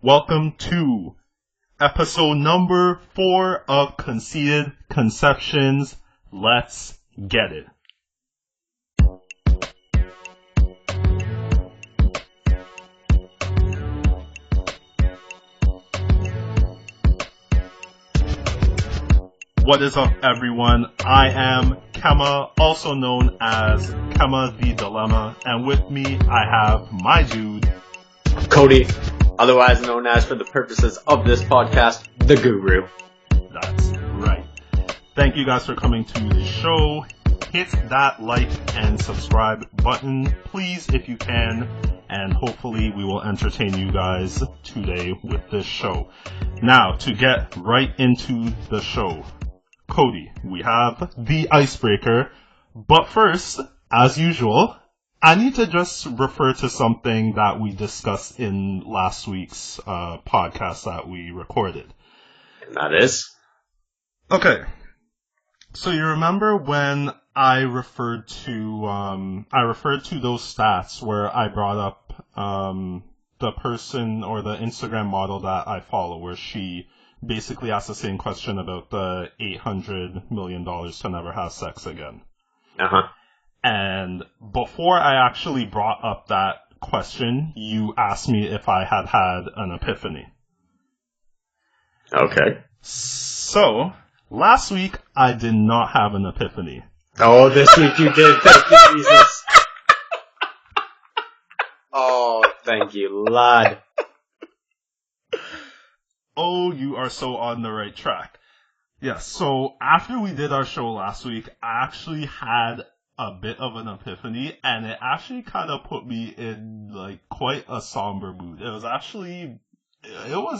Welcome to episode number 4 of Conceited Conceptions. Let's get it. What is up, everyone? I am Kema, also known as Kema the Dilemma, and with me I have my dude, Cody, otherwise known as, for the purposes of this podcast, the Guru. That's right. Thank you guys for coming to the show. Hit that like and subscribe button, please, if you can, and hopefully we will entertain you guys today with this show. Now, to get right into the show, Cody, we have the icebreaker, but first, as usual, I need to just refer to something that we discussed in last week's podcast that we recorded. And that is? Okay. So you remember when I referred to those stats where I brought up the person or the Instagram model that I follow, where she basically asked the same question about the $800 million to never have sex again. Uh-huh. And before I actually brought up that question, you asked me if I had had an epiphany. Okay. So, last week, I did not have an epiphany. Oh, this week you did. Thank you, Jesus. Oh, thank you, lad. Oh, you are so on the right track. Yes, so after we did our show last week, I actually had a bit of an epiphany, and it actually kind of put me in, quite a somber mood. It was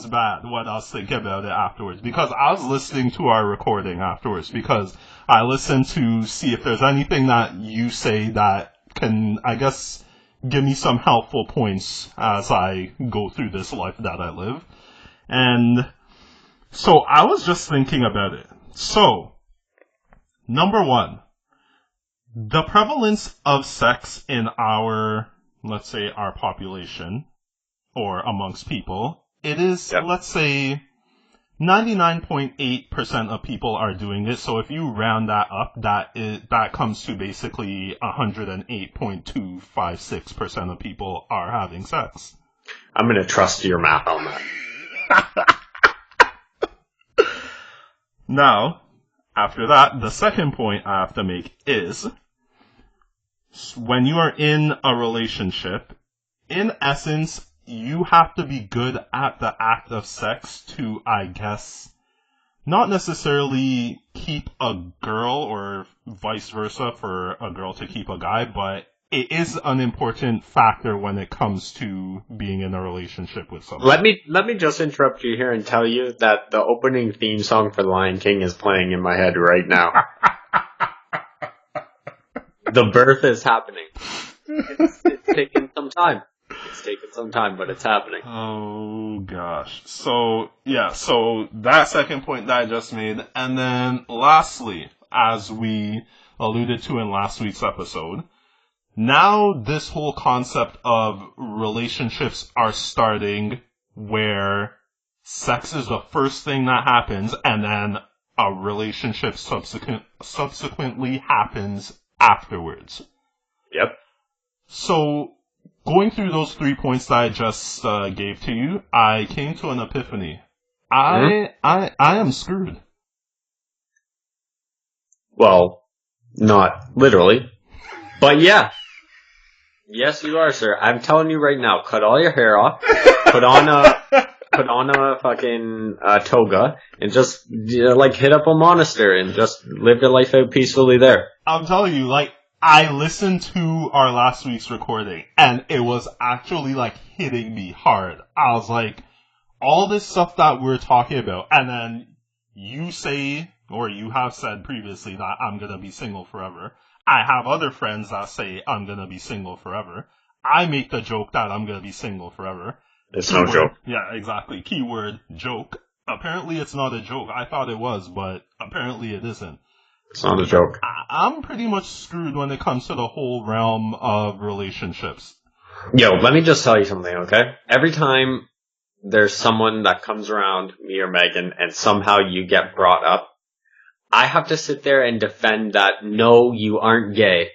bad when I was thinking about it afterwards, because I was listening to our recording afterwards, because I listened to see if there's anything that you say that can, I guess, give me some helpful points as I go through this life that I live. And so I was just thinking about it. So, number one, the prevalence of sex in our population, or amongst people, it is, let's say, 99.8% of people are doing it. So if you round that up, that comes to basically 108.256% of people are having sex. I'm gonna trust your math on that. Now, after that, the second point I have to make is, when you are in a relationship, in essence, you have to be good at the act of sex to, I guess, not necessarily keep a girl or vice versa for a girl to keep a guy, but it is an important factor when it comes to being in a relationship with someone. Let me just interrupt you here and tell you that the opening theme song for The Lion King is playing in my head right now. The birth is happening. It's taking some time. It's taken some time, but it's happening. Oh, gosh. So that second point that I just made, and then lastly, as we alluded to in last week's episode, now this whole concept of relationships are starting where sex is the first thing that happens, and then a relationship subsequently happens afterwards. Yep. So, going through those 3 points that I just gave to you, I came to an epiphany. I am screwed. Well, not literally, but yeah. Yes, you are, sir. I'm telling you right now, cut all your hair off, put on a fucking toga, and just hit up a monastery and just live your life out peacefully there. I'm telling you, I listened to our last week's recording, and it was actually, hitting me hard. I was like, all this stuff that we're talking about, and then you say, or you have said previously that I'm gonna be single forever. I have other friends that say I'm gonna be single forever. I make the joke that I'm gonna be single forever. It's no joke. Yeah, exactly. Keyword, joke. Apparently it's not a joke. I thought it was, but apparently it isn't. It's not a joke. I'm pretty much screwed when it comes to the whole realm of relationships. Yo, let me just tell you something, okay? Every time there's someone that comes around, me or Megan, and somehow you get brought up, I have to sit there and defend that, no, you aren't gay.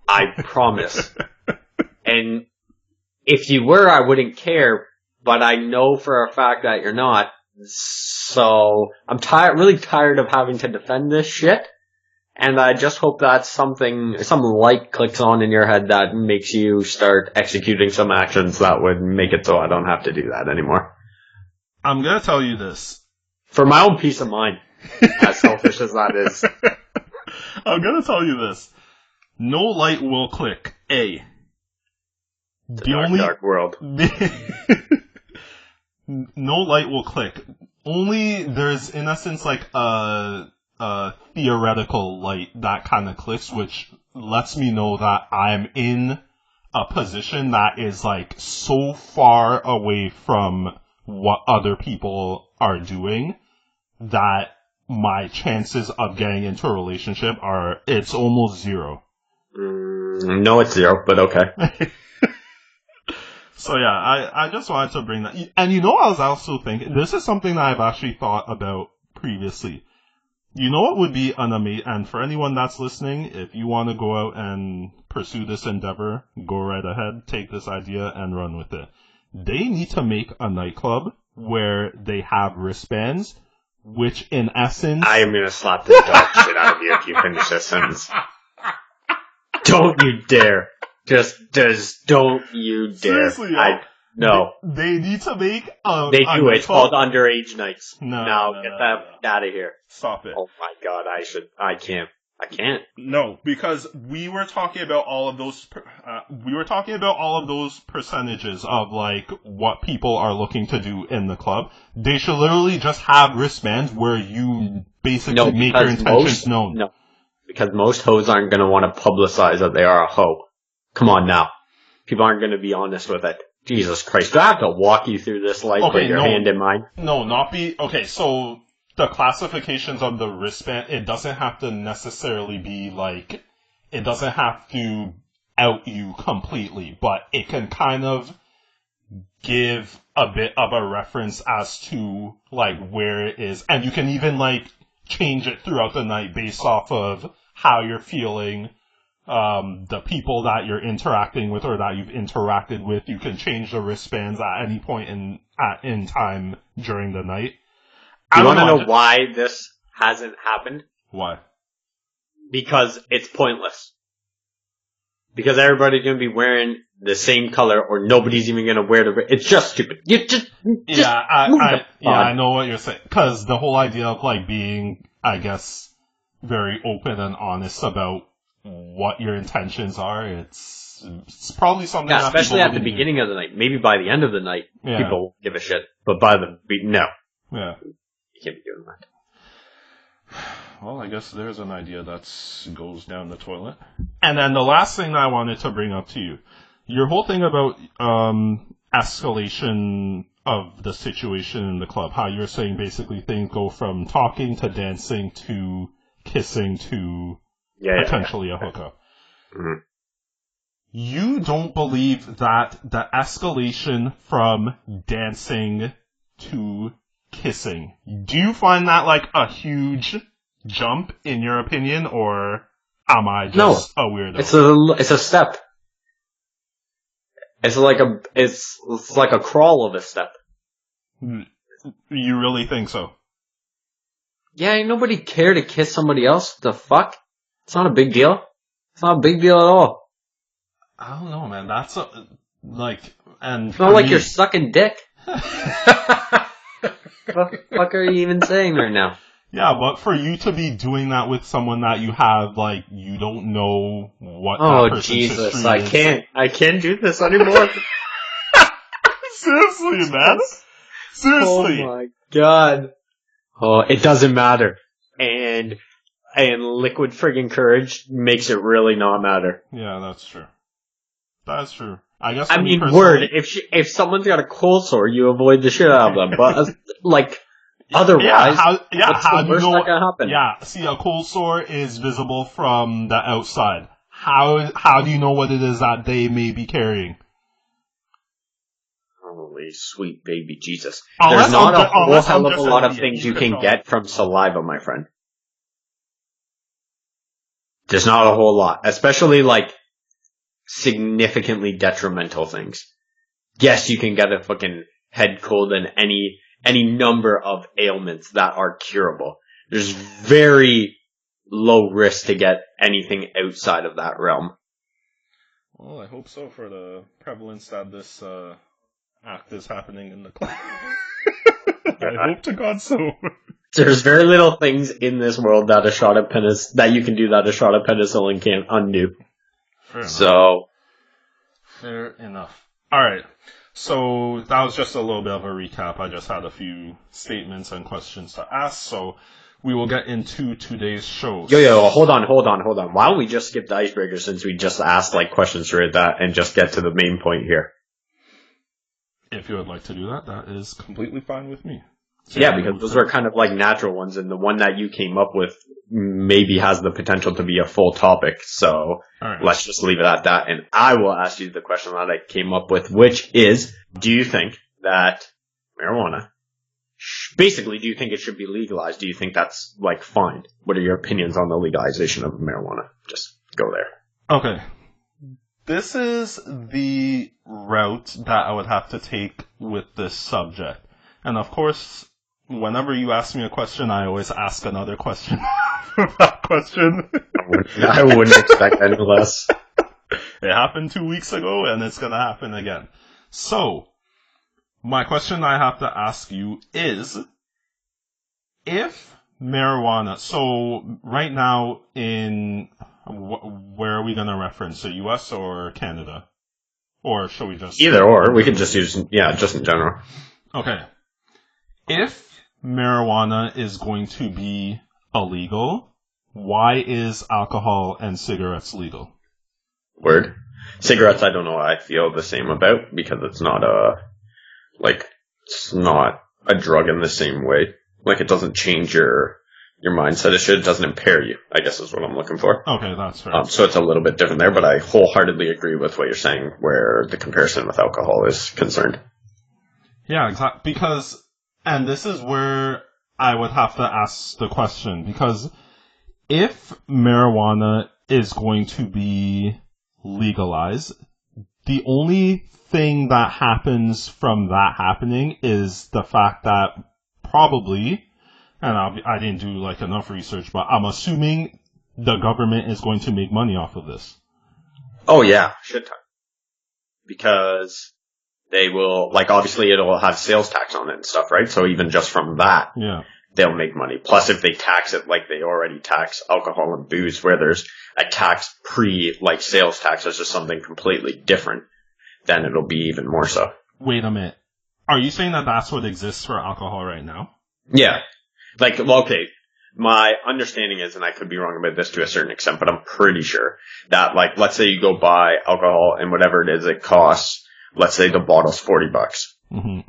I promise. And if you were, I wouldn't care, but I know for a fact that you're not. So I'm really tired of having to defend this shit. And I just hope that some light clicks on in your head that makes you start executing some actions that would make it so I don't have to do that anymore. I'm gonna tell you this. For my own peace of mind, as selfish as that is. I'm gonna tell you this. No light will click. The dark world. No light will click. Only there's, in essence, like a theoretical light that kind of clicks, which lets me know that I'm in a position that is like so far away from what other people are doing that my chances of getting into a relationship it's almost zero. No, it's zero, but okay. So yeah, I just wanted to bring that. And I was also thinking, this is something that I've actually thought about previously. You know what would be an amazing, and for anyone that's listening, if you want to go out and pursue this endeavor, go right ahead, take this idea and run with it. They need to make a nightclub where they have wristbands, which in essence... I am going to slap the dog shit out of you if you finish this sentence. Don't you dare. Just don't you dare. Seriously, no. They need to make They do. It's called underage nights. No, get that out of here. Stop it. Oh my god, I can't. No, because we were talking about all of those, percentages of like what people are looking to do in the club. They should literally just have wristbands where you basically make your intentions known. No, because most hoes aren't going to want to publicize that they are a hoe. Come on now. People aren't going to be honest with it. Jesus Christ. Do I have to walk you through this like with your hand in mine? No, okay, so the classifications of the wristband, it doesn't have to necessarily be like, it doesn't have to out you completely, but it can kind of give a bit of a reference as to like where it is. And you can even like change it throughout the night based off of how you're feeling. The people that you're interacting with or that you've interacted with, you can change the wristbands at any point in time during the night. You want to know why this hasn't happened? Why? Because it's pointless. Because everybody's going to be wearing the same color, or nobody's even going to wear it's just stupid. I know what you're saying. Because the whole idea of like being, I guess, very open and honest about what your intentions are, it's probably something that especially at the beginning of the night. Maybe by the end of the night, people won't give a shit. But no. Yeah. You can't be doing that. Well, I guess there's an idea that goes down the toilet. And then the last thing I wanted to bring up to you, your whole thing about escalation of the situation in the club, how you're saying basically things go from talking to dancing to kissing to potentially a hookup. Mm-hmm. You don't believe that the escalation from dancing to kissing, do you find that like a huge jump in your opinion, or am I just a weirdo? It's a step. It's like a crawl of a step. You really think so? Yeah, ain't nobody care to kiss somebody else. The fuck? It's not a big deal. It's not a big deal at all. I don't know, man. That's and it's not like you're sucking dick. What the fuck are you even saying right now? Yeah, but for you to be doing that with someone that you have, like, you don't know what that person's Jesus, history is. I can't do this anymore. Seriously, man. Seriously. Oh my god. Oh, it doesn't matter. And liquid friggin' courage makes it really not matter. Yeah, that's true. That's true. I guess. If someone's got a cold sore, you avoid the shit out of them. But like otherwise, how the worst that can happen? Yeah, see, a cold sore is visible from the outside. How do you know what it is that they may be carrying? Oh Holy sweet baby Jesus. Unless There's not I'm a ju- whole unless I'm hell of a just an lot of idiot. things You you could can tell get from saliva, my friend. There's not a whole lot. Especially, like, significantly detrimental things. Yes, you can get a fucking head cold and any number of ailments that are curable. There's very low risk to get anything outside of that realm. Well, I hope so for the prevalence that this act is happening in the class. I hope to God so. There's very little things in this world that that you can do that a shot of penicillin can't undo. Fair enough. So, fair enough. Alright, so that was just a little bit of a recap. I just had a few statements and questions to ask, so we will get into today's show. hold on. Why don't we just skip the icebreaker since we just asked like questions through that and just get to the main point here? If you would like to do that, that is completely fine with me. So yeah, because those are kind of like natural ones, and the one that you came up with maybe has the potential to be a full topic. So let's just leave it at that. And I will ask you the question that I came up with, which is, do you think that marijuana, basically, do you think it should be legalized? Do you think that's like fine? What are your opinions on the legalization of marijuana? Just go there. Okay. This is the route that I would have to take with this subject. And of course, whenever you ask me a question, I always ask another question for that question. I wouldn't expect any less. It happened 2 weeks ago, and it's gonna happen again. So, my question I have to ask you is, if marijuana, so right now where are we gonna reference, the US or Canada? Or shall we just... Either or, we could just use, just in general. Okay. If marijuana is going to be illegal, why is alcohol and cigarettes legal? Word. Cigarettes, I don't know I feel the same about, because it's not it's not a drug in the same way. Like, it doesn't change your mindset. It doesn't impair you, I guess is what I'm looking for. Okay, that's fair. So it's a little bit different there, but I wholeheartedly agree with what you're saying, where the comparison with alcohol is concerned. Yeah, exactly. Because, and this is where I would have to ask the question, because if marijuana is going to be legalized, the only thing that happens from that happening is the fact that probably, and I didn't do like enough research, but I'm assuming the government is going to make money off of this. Oh yeah, shit ton. Because they will, like, obviously it'll have sales tax on it and stuff, right? So even just from that, they'll make money. Plus, if they tax it like they already tax alcohol and booze, where there's a tax like sales tax, that's just something completely different, then it'll be even more so. Wait a minute. Are you saying that that's what exists for alcohol right now? Yeah. Like, well, okay, my understanding is, and I could be wrong about this to a certain extent, but I'm pretty sure that, like, let's say you go buy alcohol and whatever it is it costs, let's say the bottle's $40. Mm-hmm.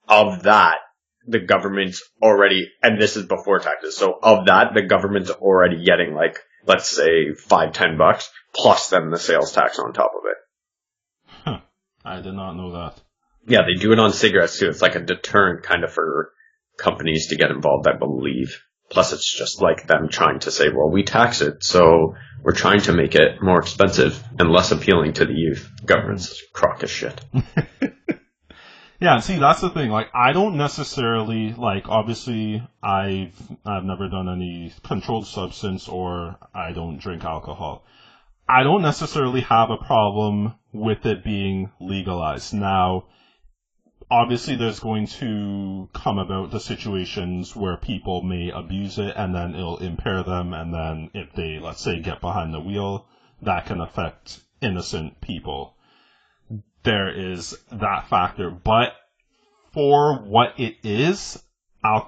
Of that, the government's already, and this is before taxes, so of that, the government's already getting, like, let's say $5-10, plus then the sales tax on top of it. Huh. I did not know that. Yeah, they do it on cigarettes too. It's like a deterrent kind of for companies to get involved, I believe. Plus, it's just like them trying to say, well, we tax it, so we're trying to make it more expensive and less appealing to the youth. Government's crock of shit. Yeah, see, that's the thing. Like, I don't necessarily, like, obviously, I've never done any controlled substance, or I don't drink alcohol. I don't necessarily have a problem with it being legalized. Now, obviously there's going to come about the situations where people may abuse it, and then it'll impair them, and then if they, let's say, get behind the wheel, that can affect innocent people. There is that factor. But for what it is,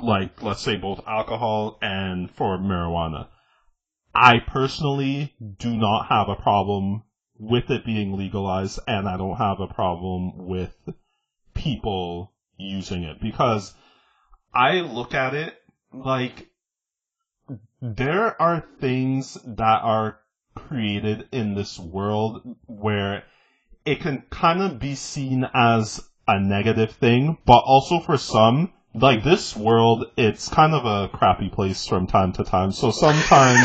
like, let's say both alcohol and for marijuana, I personally do not have a problem with it being legalized, and I don't have a problem with people using it, because I look at it like there are things that are created in this world where it can kind of be seen as a negative thing, but also for some, like this world, it's kind of a crappy place from time to time. So sometimes,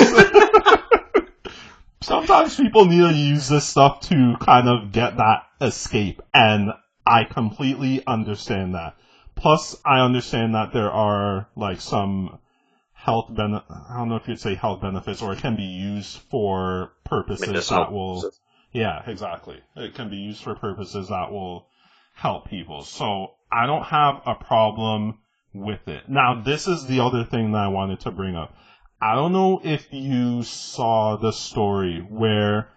sometimes people need to use this stuff to kind of get that escape, and I completely understand that. Plus, I understand that there are like some I don't know if you'd say health benefits, or it can be used for purposes that will, yeah, exactly. It can be used for purposes that will help people. So I don't have a problem with it. Now, this is the other thing that I wanted to bring up. I don't know if you saw the story where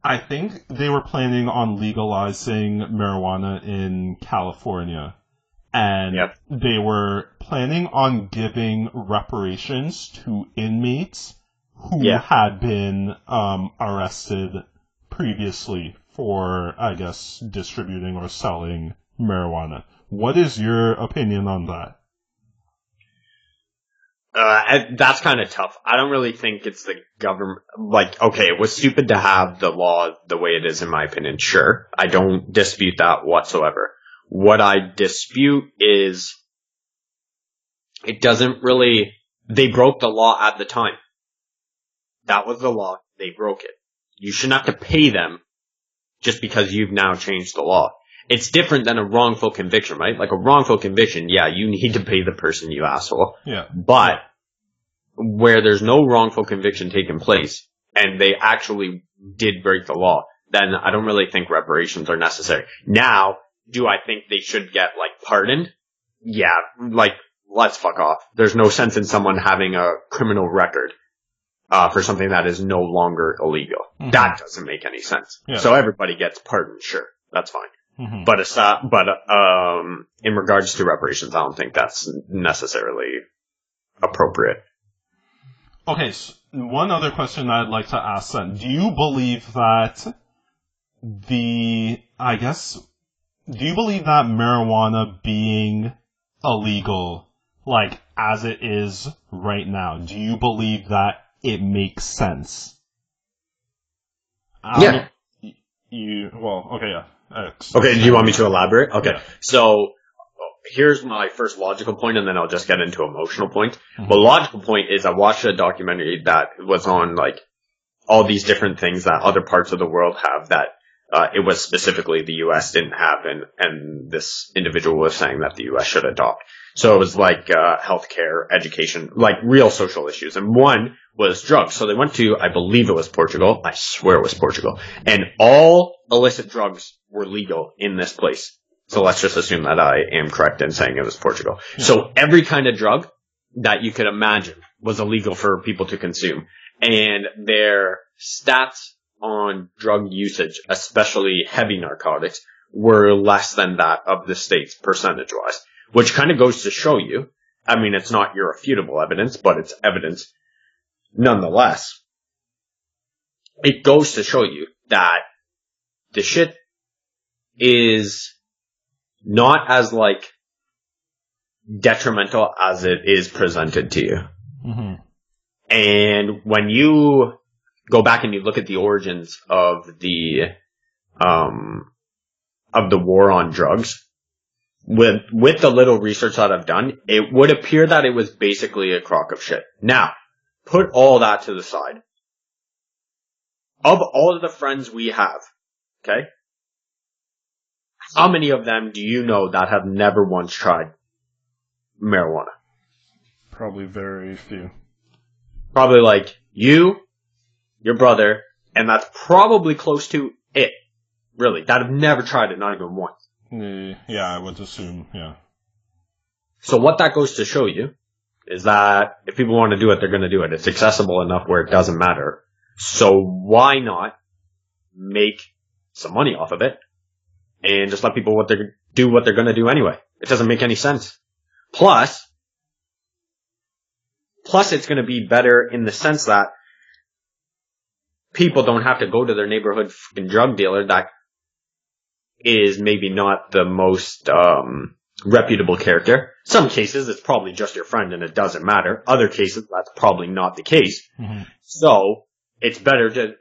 I think they were planning on legalizing marijuana in California. And they were planning on giving reparations to inmates who had been arrested previously for, I guess, distributing or selling marijuana. What is your opinion on that? That's kind of tough. I don't really think it's the government. Like, okay, it was stupid to have the law the way it is, in my opinion. Sure, I don't dispute that whatsoever. What I dispute is it doesn't really. They broke the law at the time. That was the law. They broke it. You shouldn't have to pay them just because you've now changed the law. It's different than a wrongful conviction, right? Like a wrongful conviction, yeah, you need to pay the person, you asshole. Yeah. But where there's no wrongful conviction taking place and they actually did break the law, then I don't really think reparations are necessary. Now, do I think they should get, like, pardoned? Yeah, like, let's fuck off. There's no sense in someone having a criminal record for something that is no longer illegal. Mm-hmm. That doesn't make any sense. Yeah. So everybody gets pardoned, sure. That's fine. Mm-hmm. But in regards to reparations, I don't think that's necessarily appropriate. Okay, so one other question I'd like to ask then. Do you believe that marijuana being illegal, like, as it is right now, do you believe that it makes sense? Yeah. Okay, do you want me to elaborate? Okay, yeah. So here's my first logical point, and then I'll just get into emotional point. Mm-hmm. The logical point is I watched a documentary that was on, like, all these different things that other parts of the world have that it was specifically the U.S. didn't have, and this individual was saying that the U.S. should adopt. So it was like healthcare, education, like real social issues. And one was drugs. So they went to, I believe it was Portugal. I swear it was Portugal. And all illicit drugs were legal in this place. So let's just assume that I am correct in saying it was Portugal. Yeah. So every kind of drug that you could imagine was illegal for people to consume. And their stats on drug usage, especially heavy narcotics, were less than that of the states percentage-wise. Which kind of goes to show you, I mean, it's not irrefutable evidence, but it's evidence nonetheless. It goes to show you that the shit is not as, like, detrimental as it is presented to you. Mm-hmm. And when you go back and you look at the origins of the war on drugs, with the little research that I've done, it would appear that it was basically a crock of shit. Now, put all that to the side. Of all of the friends we have, okay, how many of them do you know that have never once tried marijuana? Probably very few. Probably like you, your brother, and that's probably close to it. Really, that have never tried it, not even once. Yeah, I would assume, yeah. So what that goes to show you is that if people want to do it, they're going to do it. It's accessible enough where it doesn't matter. So why not make some money off of it and just let people do what they're going to do anyway? It doesn't make any sense. Plus it's going to be better in the sense that people don't have to go to their neighborhood fucking drug dealer that is maybe not the most reputable character. Some cases, it's probably just your friend and it doesn't matter. Other cases, that's probably not the case. Mm-hmm. So it's better to,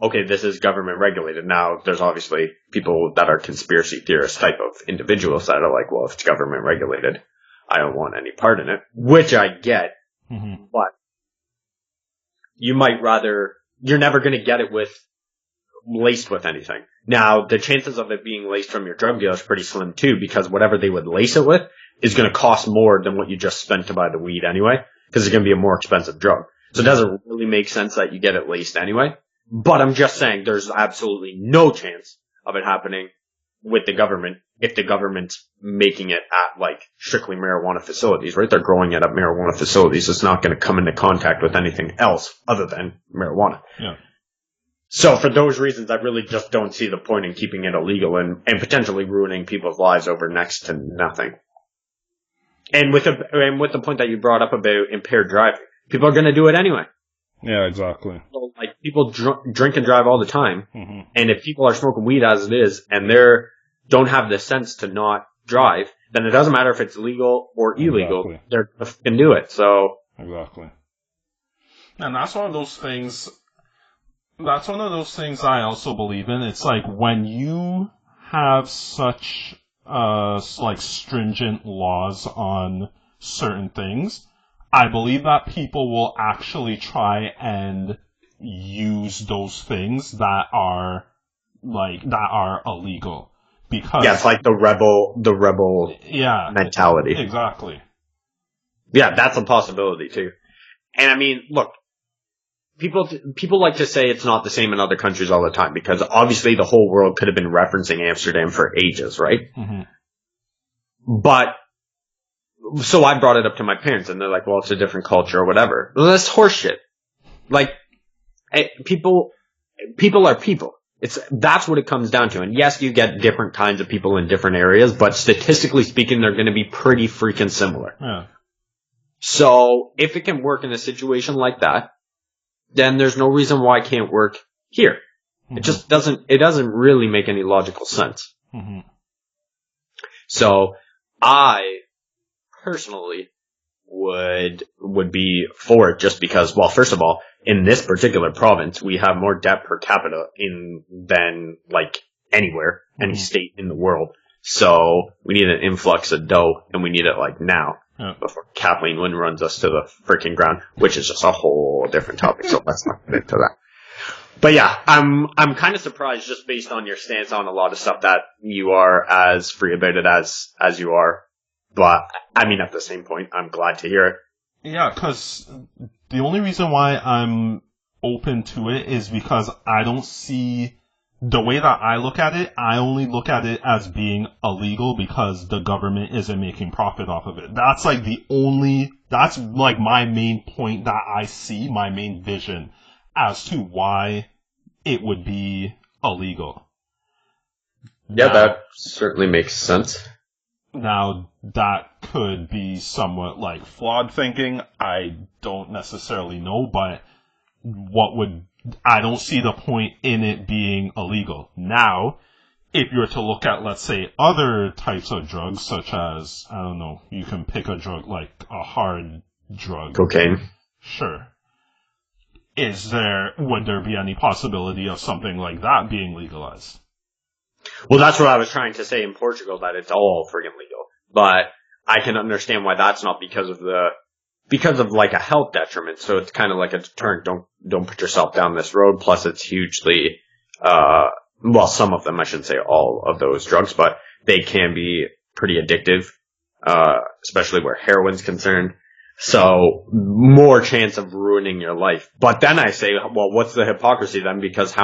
okay, this is government regulated. Now, there's obviously people that are conspiracy theorist type of individuals that are like, well, if it's government regulated, I don't want any part in it, which I get, but you might rather, you're never going to get it laced with anything. Now, the chances of it being laced from your drug dealer is pretty slim too, because whatever they would lace it with is going to cost more than what you just spent to buy the weed anyway, because it's going to be a more expensive drug. So it doesn't really make sense that you get it laced anyway. But I'm just saying there's absolutely no chance of it happening with the government if the government's making it at like strictly marijuana facilities, right? They're growing it at marijuana facilities. It's not going to come into contact with anything else other than marijuana. Yeah. So for those reasons, I really just don't see the point in keeping it illegal and potentially ruining people's lives over next to nothing. And with the point that you brought up about impaired driving, people are going to do it anyway. Yeah, exactly. So, like, people drink and drive all the time. And if people are smoking weed as it is and don't have the sense to not drive, then it doesn't matter if it's legal or illegal. Exactly. They're going to do it. So. Exactly. And that's one of those things I also believe in. It's like when you have such, stringent laws on certain things, I believe that people will actually try and use those things that are illegal. Because yeah, it's like the rebel mentality. Exactly. Yeah, that's a possibility too. And I mean, look, people like to say it's not the same in other countries all the time because obviously the whole world could have been referencing Amsterdam for ages, right? But so I brought it up to my parents and they're like, well, it's a different culture or whatever. Well, that's horseshit. Like, people are people. That's what it comes down to. And yes, you get different kinds of people in different areas, but statistically speaking, they're going to be pretty freaking similar. Yeah. So if it can work in a situation like that, then there's no reason why it can't work here. It just doesn't really make any logical sense. So I personally would be for it just because, well, first of all, in this particular province, we have more debt per capita than like anywhere, any state in the world. So we need an influx of dough and we need it like now before Kathleen Wynne runs us to the freaking ground, which is just a whole different topic. So let's not get into that. But yeah, I'm kind of surprised just based on your stance on a lot of stuff that you are as free about it as you are. But, I mean, at the same point, I'm glad to hear it. Yeah, because the only reason why I'm open to it is because I don't see the way that I look at it. I only look at it as being illegal because the government isn't making profit off of it. That's like that's like my main point that I see, my main vision as to why it would be illegal. Yeah, that certainly makes sense. Now, that could be somewhat like flawed thinking. I don't necessarily know, but I don't see the point in it being illegal. Now, if you were to look at, let's say, other types of drugs, such as, I don't know, you can pick a drug like a hard drug. Cocaine. Sure. Would there be any possibility of something like that being legalized? Well, that's what I was trying to say in Portugal, that it's all friggin' legal. But I can understand why that's not because of like a health detriment. So it's kind of like a deterrent. Don't put yourself down this road. Plus it's hugely, well, some of them, I shouldn't say all of those drugs, but they can be pretty addictive, especially where heroin's concerned. So more chance of ruining your life. But then I say, well, what's the hypocrisy then? Because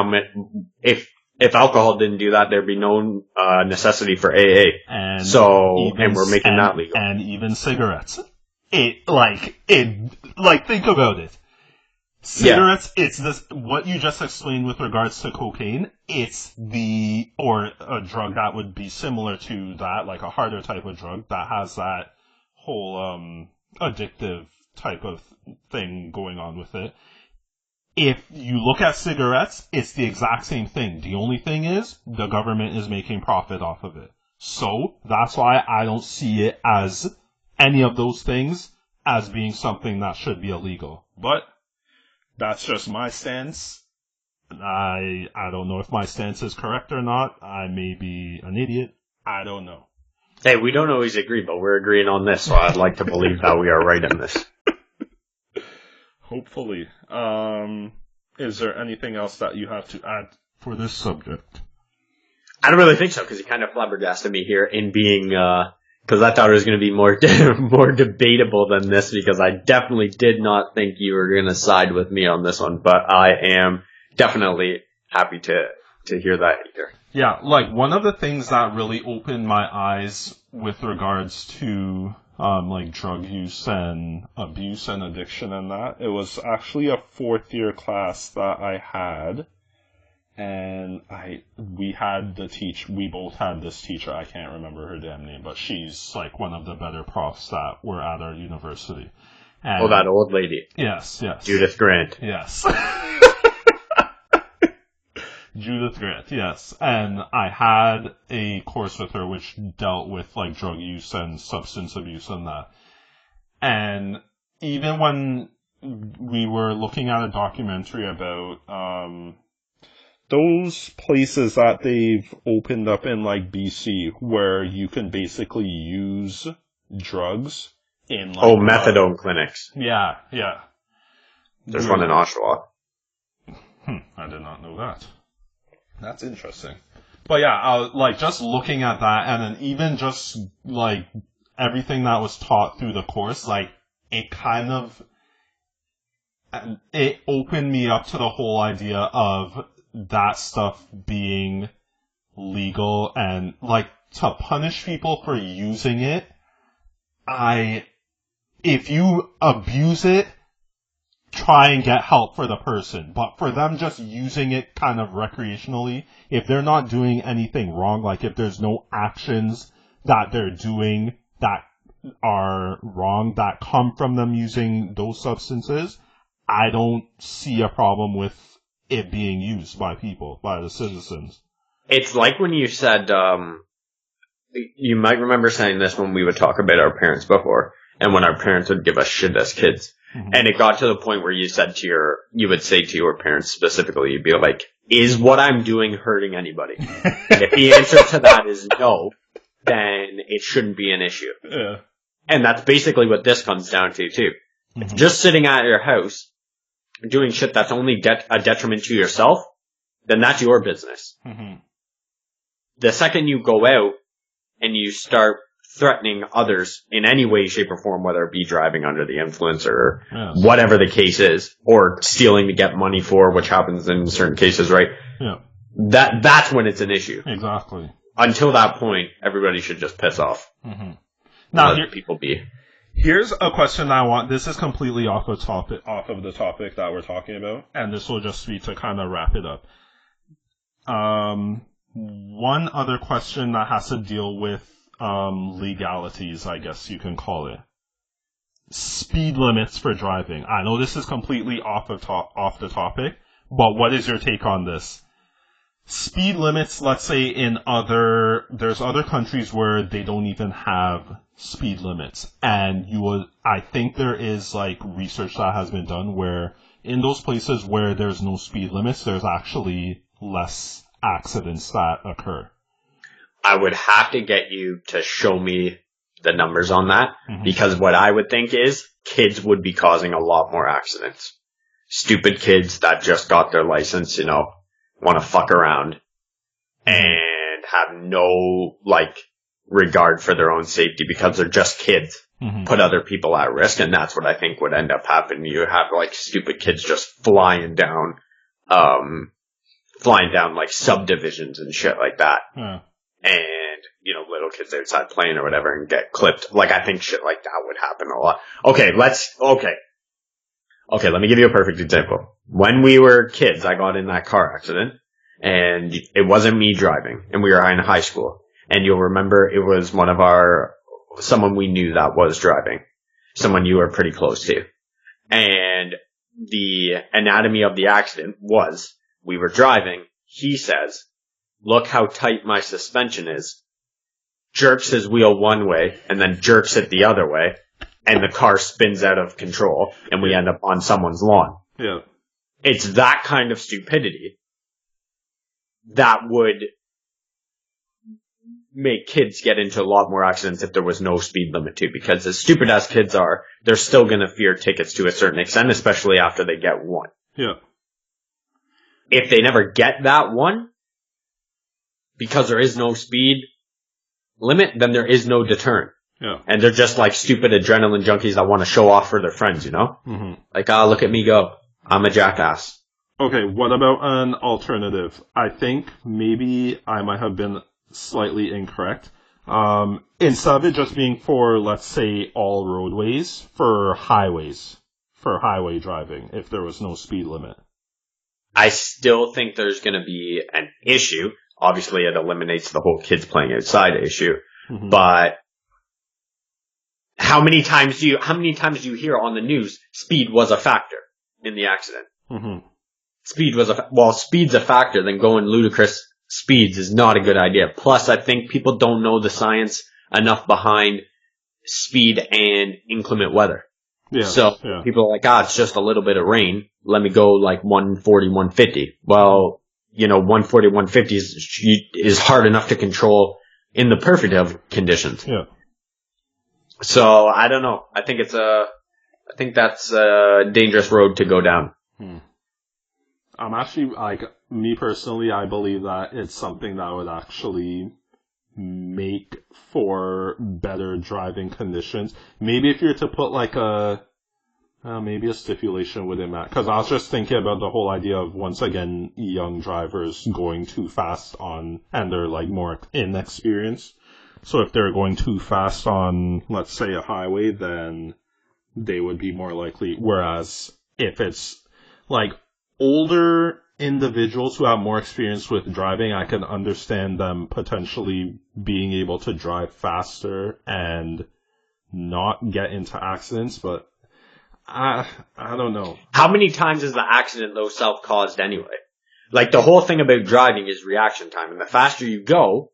if alcohol didn't do that, there'd be no necessity for AA. And we're making that legal. And even cigarettes. Think about it. Cigarettes, it's this, what you just explained with regards to cocaine, or a drug that would be similar to that, like a harder type of drug that has that whole, addictive type of thing going on with it. If you look at cigarettes, it's the exact same thing. The only thing is, the government is making profit off of it. So, that's why I don't see it as any of those things as being something that should be illegal. But That's just my stance. I don't know if my stance is correct or not. I may be an idiot. I don't know. Hey, we don't always agree, but we're agreeing on this, so I'd like to believe that we are right in this. Hopefully. Is there anything else that you have to add for this subject? I don't really think so, because you kind of flabbergasted me here in being, because I thought it was going to be more more debatable than this, because I definitely did not think you were going to side with me on this one, but I am definitely happy to hear that here. Yeah, like, one of the things that really opened my eyes with regards to, like, drug use and abuse and addiction and that, it was actually a 4th year class that I had, and we both had this teacher, I can't remember her damn name, but she's, like, one of the better profs that were at our university. And, that old lady. Yes. Judith Grant. Yes. Judith Grant, yes. And I had a course with her which dealt with, like, drug use and substance abuse and that. And even when we were looking at a documentary about those places that they've opened up in, like, BC where you can basically use drugs in, like... methadone clinics. Yeah. There's one in Oshawa. I did not know that. That's interesting. But yeah, like, just looking at that, and then even just, like, everything that was taught through the course, like, it opened me up to the whole idea of that stuff being legal, and, like, to punish people for using it, if you abuse it, try and get help for the person. But for them just using it kind of recreationally, if they're not doing anything wrong, like if there's no actions that they're doing that are wrong that come from them using those substances, I don't see a problem with it being used by people, by the citizens. It's like when you said, you might remember saying this when we would talk about our parents before, and when our parents would give us shit as kids. Mm-hmm. And it got to the point where you would say to your parents specifically, you'd be like, is what I'm doing hurting anybody? And if the answer to that is no, then it shouldn't be an issue. Yeah. And that's basically what this comes down to too. Mm-hmm. Just sitting at your house, doing shit that's only a detriment to yourself, then that's your business. Mm-hmm. The second you go out and you start threatening others in any way, shape, or form, whether it be driving under the influence or whatever the case is, or stealing to get money for, which happens in certain cases, right? Yeah. That's when it's an issue. Exactly. Until that point, everybody should just piss off. Mm-hmm. Now, let people be. Here's a question I want. This is completely off of the topic that we're talking about, and this will just be to kind of wrap it up. One other question that has to deal with legalities, I guess you can call it. Speed limits for driving. I know this is completely off the topic, but what is your take on this? Speed limits, let's say there's other countries where they don't even have speed limits, and I think there is, like, research that has been done where in those places where there's no speed limits, there's actually less accidents that occur. I would have to get you to show me the numbers on that, because what I would think is kids would be causing a lot more accidents. Stupid kids that just got their license, want to fuck around and have no, like, regard for their own safety because they're just kids, put other people at risk, and that's what I think would end up happening. You have, like, stupid kids just flying down, like, subdivisions and shit like that. Yeah. And, little kids outside playing or whatever and get clipped. Like, I think shit like that would happen a lot. Okay, let me give you a perfect example. When we were kids, I got in that car accident, and it wasn't me driving, and we were in high school. And you'll remember it was someone we knew that was driving. Someone you were pretty close to. And the anatomy of the accident was, we were driving, he says, look how tight my suspension is, jerks his wheel one way, and then jerks it the other way, and the car spins out of control, and we end up on someone's lawn. Yeah. it's that kind of stupidity that would make kids get into a lot more accidents if there was no speed limit too, because as stupid as kids are, they're still going to fear tickets to a certain extent, especially after they get one. Yeah. If they never get that one, because there is no speed limit, then there is no deterrent. Yeah. And they're just like stupid adrenaline junkies that want to show off for their friends, you know? Mm-hmm. Like, look at me go. I'm a jackass. Okay, what about an alternative? I think maybe I might have been slightly incorrect. Instead of it just being for, let's say, all roadways, for highways, for highway driving, if there was no speed limit. I still think there's going to be an issue. Obviously, it eliminates the whole kids playing outside issue. Mm-hmm. But how many times do you hear on the news speed was a factor in the accident? Mm-hmm. Speed's a factor, then going ludicrous speeds is not a good idea. Plus, I think people don't know the science enough behind speed and inclement weather. Yeah, so people are like, it's just a little bit of rain. Let me go like 140, 150. Well, 140, 150 is hard enough to control in the perfect of conditions. Yeah. So I don't know. I think that's a dangerous road to go down. I'm actually, me personally, I believe that it's something that would actually make for better driving conditions. Maybe if you're to put maybe a stipulation within that. Because I was just thinking about the whole idea of, once again, young drivers going too fast and they're more inexperienced. So if they're going too fast on, let's say, a highway, then they would be more likely. Whereas if it's older individuals who have more experience with driving, I can understand them potentially being able to drive faster and not get into accidents, but I don't know. How many times is the accident, though, self-caused anyway? The whole thing about driving is reaction time, and the faster you go,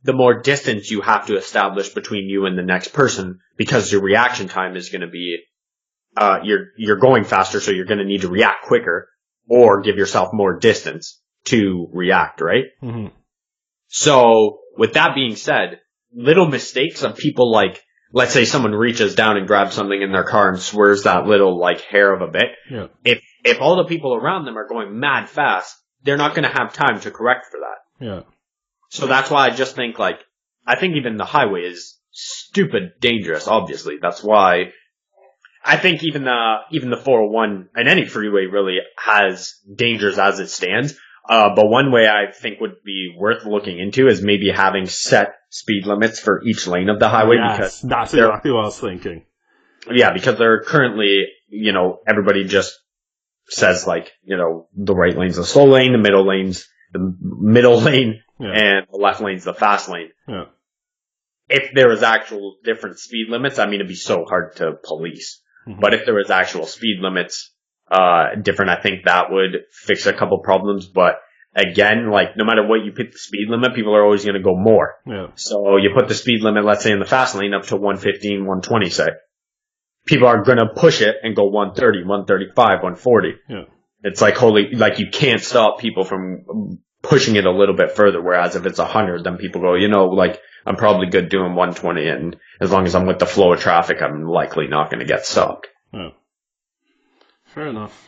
the more distance you have to establish between you and the next person, because your reaction time is going to be, you're going faster, so you're going to need to react quicker, or give yourself more distance to react, right? Mm-hmm. So, with that being said, little mistakes of people let's say someone reaches down and grabs something in their car and swerves that little hair of a bit. Yeah. If all the people around them are going mad fast, they're not going to have time to correct for that. Yeah. So that's why I just think I think even the highway is stupid dangerous, obviously. That's why I think even the 401 and any freeway really has dangers as it stands. But one way I think would be worth looking into is maybe having set speed limits for each lane of the highway. Yes, because that's exactly what I was thinking. Yeah, because they're currently, everybody just says the right lane's the slow lane, the middle lane's the middle lane, and the left lane's the fast lane. Yeah. If there was actual different speed limits, it'd be so hard to police. Mm-hmm. But if there was actual speed limits, different, I think that would fix a couple problems. But again, no matter what you pick the speed limit, people are always going to go more. Yeah. So you put the speed limit, let's say in the fast lane, up to 115, 120, say. People are going to push it and go 130, 135, 140. Yeah. It's you can't stop people from pushing it a little bit further. Whereas if it's 100, then people go, I'm probably good doing 120, and as long as I'm with the flow of traffic, I'm likely not going to get stopped. Yeah. Fair enough.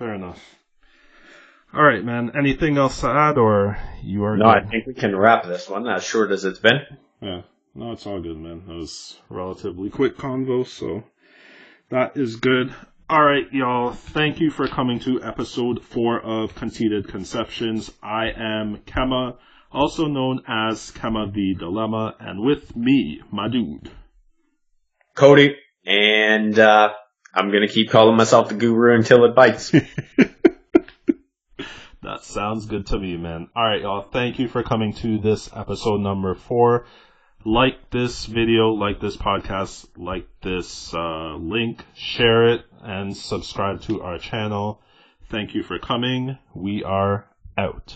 All right, man. Anything else to add, or you are? No, good? I think we can wrap this one, as short as it's been. Yeah. No, it's all good, man. That was relatively quick convo, so that is good. All right, y'all. Thank you for coming to episode 4 of Conceited Conceptions. I am Kema, also known as Kema the Dilemma, and with me, my dude, Cody, and I'm going to keep calling myself the guru until it bites. That sounds good to me, man. All right, y'all. Thank you for coming to this episode number 4. Like this video, like this podcast, like this link, share it, and subscribe to our channel. Thank you for coming. We are out.